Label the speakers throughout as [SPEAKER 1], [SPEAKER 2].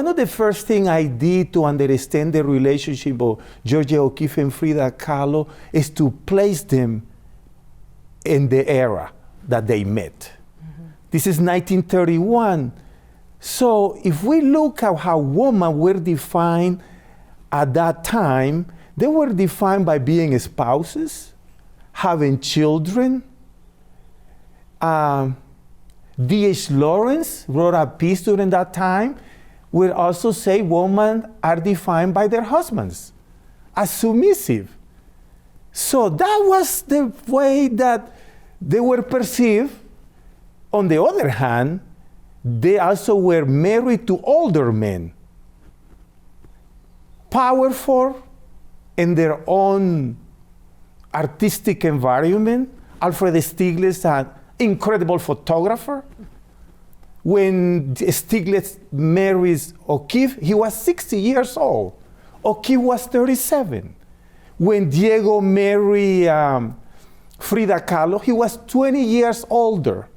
[SPEAKER 1] one of the first things I did to understand the relationship of Georgia O'Keeffe and Frida Kahlo is to place them in the era that they met. This is 1931. So if we look at how women were defined at that time, they were defined by being spouses, having children. D.H. Lawrence wrote a piece during that time would also say women are defined by their husbands as submissive. So that was the way that they were perceived. On the other hand, they also were married to older men, powerful in their own artistic environment. Alfred Stieglitz, an incredible photographer. When Stieglitz marries O'Keeffe, he was 60 years old. O'Keeffe was 37. When Diego married Frida Kahlo, he was 20 years older.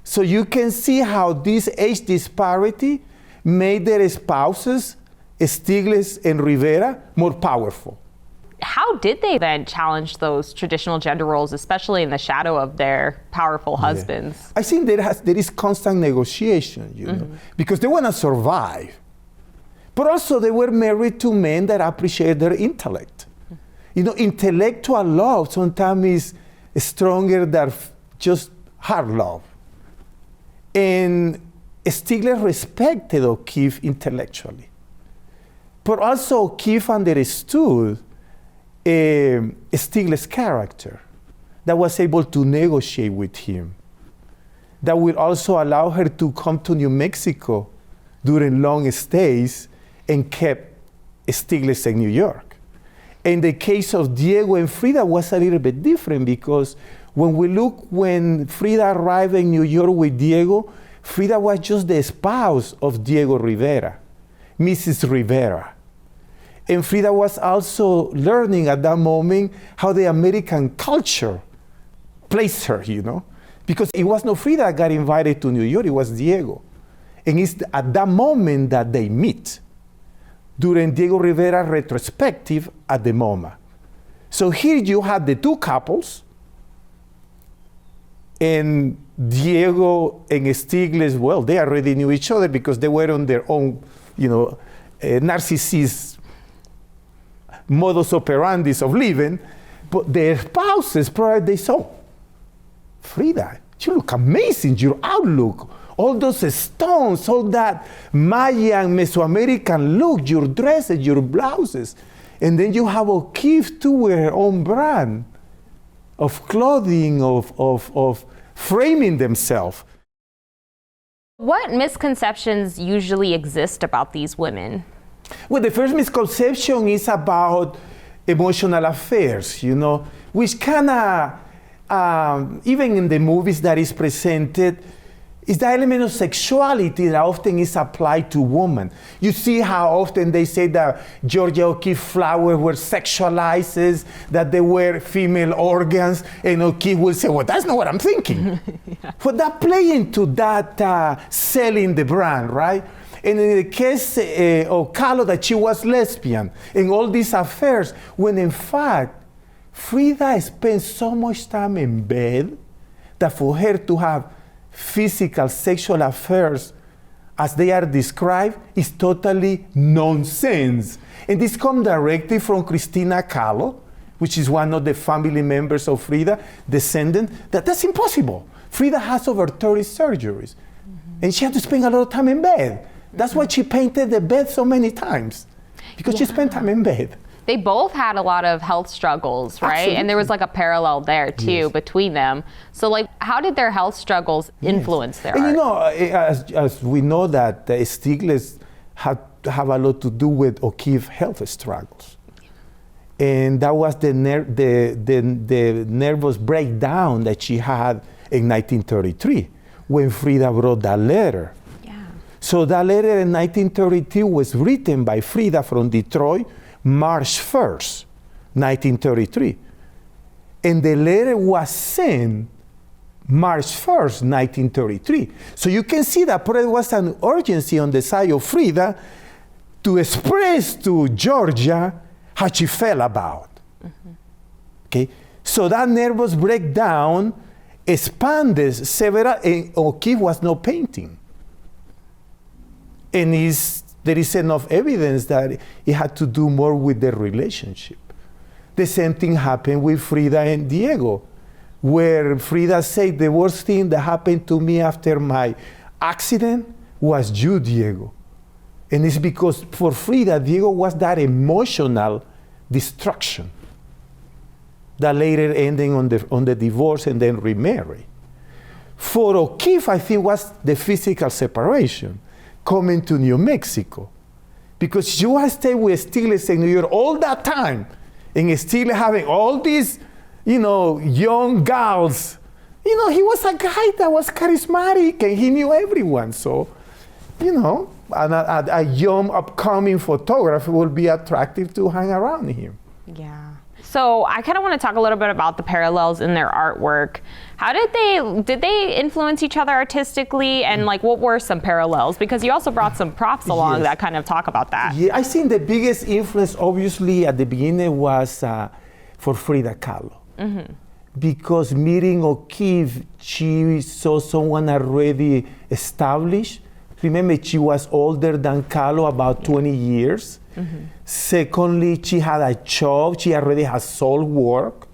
[SPEAKER 1] So you can see how this age disparity made their spouses, Stieglitz and Rivera, more powerful.
[SPEAKER 2] How did they then challenge those traditional gender roles, especially in the shadow of their powerful husbands?
[SPEAKER 1] Yeah. I think there is constant negotiation, you know, because they want to survive. But also they were married to men that appreciate their intellect. You know, intellectual love sometimes is stronger than just hard love. And Stieglitz respected O'Keeffe intellectually. But also O'Keeffe understood Stieglitz's character that was able to negotiate with him, that would also allow her to come to New Mexico during long stays and kept Stieglitz in New York. In the case of Diego and Frida was a little bit different because when Frida arrived in New York with Diego, Frida was just the spouse of Diego Rivera, Mrs. Rivera. And Frida was also learning at that moment how the American culture placed her, you know, because it was not Frida that got invited to New York, it was Diego. And it's at that moment that they meet, during Diego Rivera retrospective at the MoMA. So here you have the two couples, and Diego and Stieglitz, well, they already knew each other because they were on their own, you know, narcissist modus operandi of living. But their spouses, probably they saw, Frida, you look amazing, your outlook, all those stones, all that Mayan Mesoamerican look, your dresses, your blouses. And then you have O'Keeffe too with her own brand of clothing, of framing themselves.
[SPEAKER 2] What misconceptions usually exist about these women?
[SPEAKER 1] Well, the first misconception is about emotional affairs, you know, which kind of, even in the movies that is presented, is the element of sexuality that often is applied to women. You see how often they say that Georgia O'Keeffe flowers were sexualized, that they were female organs, and O'Keeffe will say, well, that's not what I'm thinking. Yeah. But that play into that selling the brand, right? And in the case of Kahlo, that she was lesbian, and all these affairs, when in fact, Frida spent so much time in bed that for her to have physical sexual affairs as they are described is totally nonsense. And this comes directly from Christina Kahlo, which is one of the family members of Frida, descendant, that's impossible. Frida has over 30 surgeries, and she had to spend a lot of time in bed. That's why she painted the bed so many times, because she spent time in bed.
[SPEAKER 2] They both had a lot of health struggles, right? Absolutely. And there was like a parallel there too between them. So like, how did their health struggles influence their art?
[SPEAKER 1] You know, as we know that Stieglitz had to have a lot to do with O'Keeffe's health struggles. And that was the nervous breakdown that she had in 1933 when Frida wrote that letter. Yeah. So that letter in 1932 was written by Frida from Detroit, March 1st, 1933. And the letter was sent March 1st, 1933. So you can see that there was an urgency on the side of Frida to express to Georgia how she felt about. Okay, so that nervous breakdown expanded several, and O'Keeffe was not painting. And there is enough evidence that it had to do more with the relationship. The same thing happened with Frida and Diego, where Frida said the worst thing that happened to me after my accident was you, Diego. And it's because for Frida, Diego was that emotional destruction that later ended on the divorce and then remarry. For O'Keeffe, I think was the physical separation, coming to New Mexico. Because she was staying with Stieglitz in New York all that time, and still having all these, young gals. He was a guy that was charismatic and he knew everyone. So, a young upcoming photographer would be attractive to hang around him.
[SPEAKER 2] Yeah. So I kind of want to talk a little bit about the parallels in their artwork. How did they influence each other artistically, and what were some parallels? Because you also brought some props along that kind of talk about that.
[SPEAKER 1] Yeah, I think the biggest influence, obviously, at the beginning was for Frida Kahlo. Mm-hmm. Because meeting O'Keeffe, she saw someone already established. Remember, she was older than Kahlo, about 20 years. Mm-hmm. Secondly, she had a job. She already had sold work.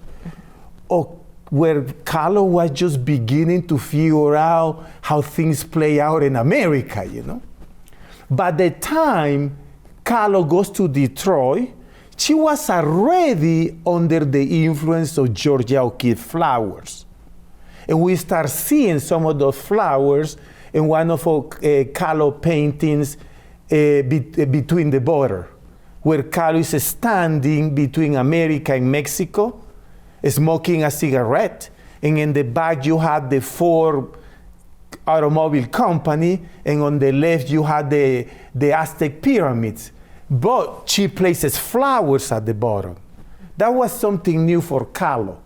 [SPEAKER 1] Where Kahlo was just beginning to figure out how things play out in America, By the time Kahlo goes to Detroit, she was already under the influence of Georgia O'Keeffe flowers. And we start seeing some of those flowers in one of Kahlo paintings, Between the Border, where Kahlo is standing between America and Mexico, smoking a cigarette, and in the back you have the Ford automobile company, and on the left you have the Aztec pyramids. But she places flowers at the bottom. That was something new for Kahlo.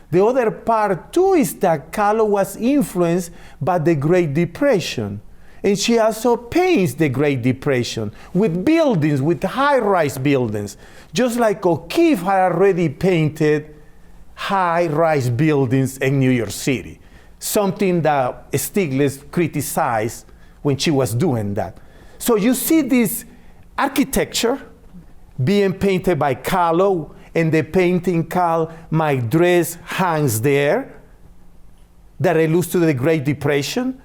[SPEAKER 1] The other part too is that Kahlo was influenced by the Great Depression. And she also paints the Great Depression with buildings, with high-rise buildings. Just like O'Keeffe had already painted high-rise buildings in New York City. Something that Stieglitz criticized when she was doing that. So you see this architecture being painted by Kahlo, and the painting called My Dress Hangs There, that alludes to the Great Depression.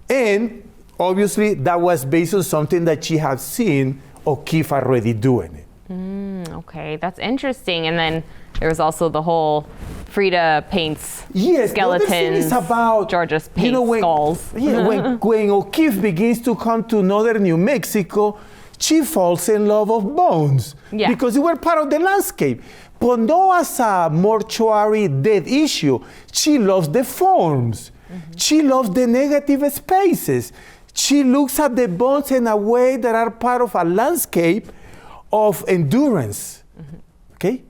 [SPEAKER 1] And obviously, that was based on something that she had seen O'Keeffe already doing it.
[SPEAKER 2] Okay, that's interesting. And then there was also the whole Frida paints skeletons.
[SPEAKER 1] The other thing is about
[SPEAKER 2] Georgia paints skulls.
[SPEAKER 1] When O'Keeffe begins to come to northern New Mexico, she falls in love with bones because they were part of the landscape. But not as a mortuary dead issue. She loves the forms. Mm-hmm. She loves the negative spaces. She looks at the bones in a way that are part of a landscape of endurance. Mm-hmm. Okay?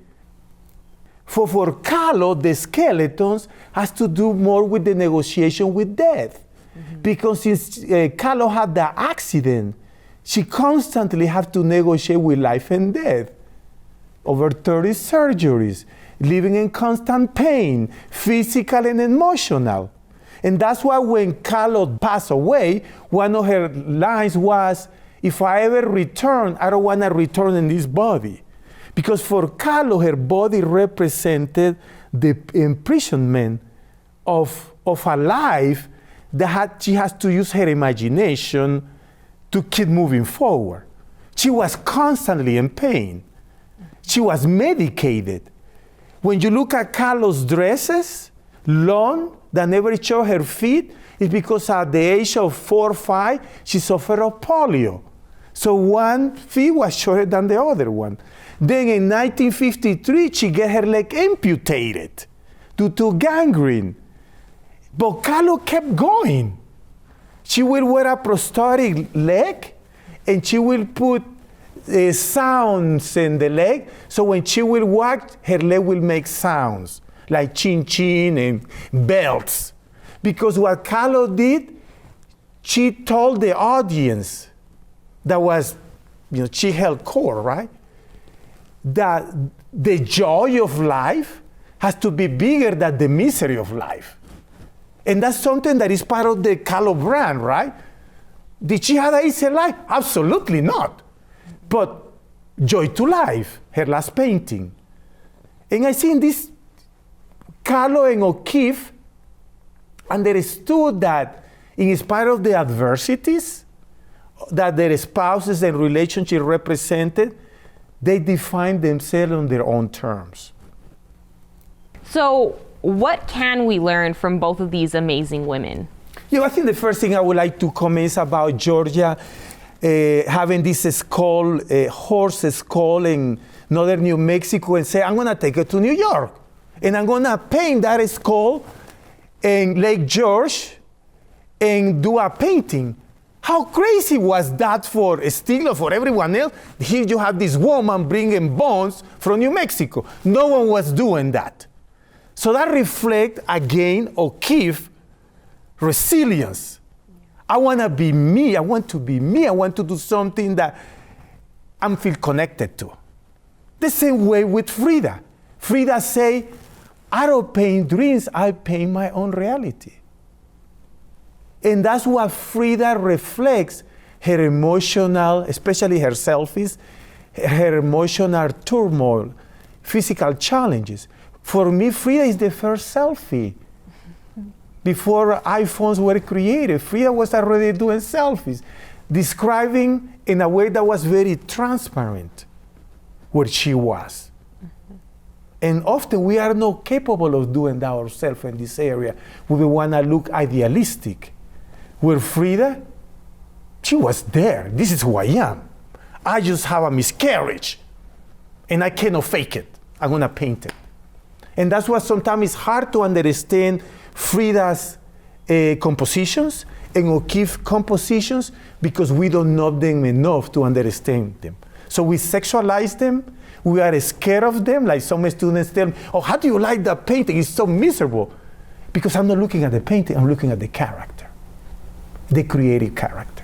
[SPEAKER 1] For Kahlo, the skeletons has to do more with the negotiation with death. Mm-hmm. Because since Kahlo had the accident, she constantly had to negotiate with life and death. Over 30 surgeries, living in constant pain, physical and emotional. And that's why when Kahlo passed away, one of her lines was, if I ever return, I don't want to return in this body. Because for Kahlo, her body represented the imprisonment of a life that she has to use her imagination to keep moving forward. She was constantly in pain. She was medicated. When you look at Kahlo's dresses, long, that never show her feet, it's because at the age of 4 or 5, she suffered of polio. So one feet was shorter than the other one. Then in 1953, she got her leg amputated due to gangrene. But Kahlo kept going. She will wear a prosthetic leg, and she will put sounds in the leg, so when she will walk, her leg will make sounds, like chin-chin and belts. Because what Kahlo did, she told the audience that was, she held court, right? That the joy of life has to be bigger than the misery of life. And that's something that is part of the Kahlo brand, right? Did she have an easy life? Absolutely not. But joy to life, her last painting. And I think this, Kahlo and O'Keeffe understood that in spite of the adversities that their spouses and relationship represented, they defined themselves on their own terms.
[SPEAKER 2] So what can we learn from both of these amazing women?
[SPEAKER 1] I think the first thing I would like to comment is about Georgia having this skull, horse skull in northern New Mexico, and say, I'm going to take it to New York. And I'm going to paint that skull in Lake George and do a painting. How crazy was that for Stigler, for everyone else? Here you have this woman bringing bones from New Mexico. No one was doing that. So that reflects, again, O'Keeffe resilience. I want to be me. I want to be me. I want to do something that I feel connected to. The same way with Frida. Frida say, I don't paint dreams, I paint my own reality. And that's what Frida reflects, her emotional, especially her selfies, her emotional turmoil, physical challenges. For me, Frida is the first selfie. Before iPhones were created, Frida was already doing selfies, describing in a way that was very transparent where she was. And often we are not capable of doing that ourselves in this area. We want to look idealistic. Where Frida, she was there. This is who I am. I just have a miscarriage, and I cannot fake it. I'm going to paint it. And that's why sometimes it's hard to understand Frida's compositions and O'Keeffe compositions because we don't know them enough to understand them. So we sexualize them. We are scared of them. Like some students tell me, oh, how do you like that painting? It's so miserable. Because I'm not looking at the painting, I'm looking at the character, the creative character.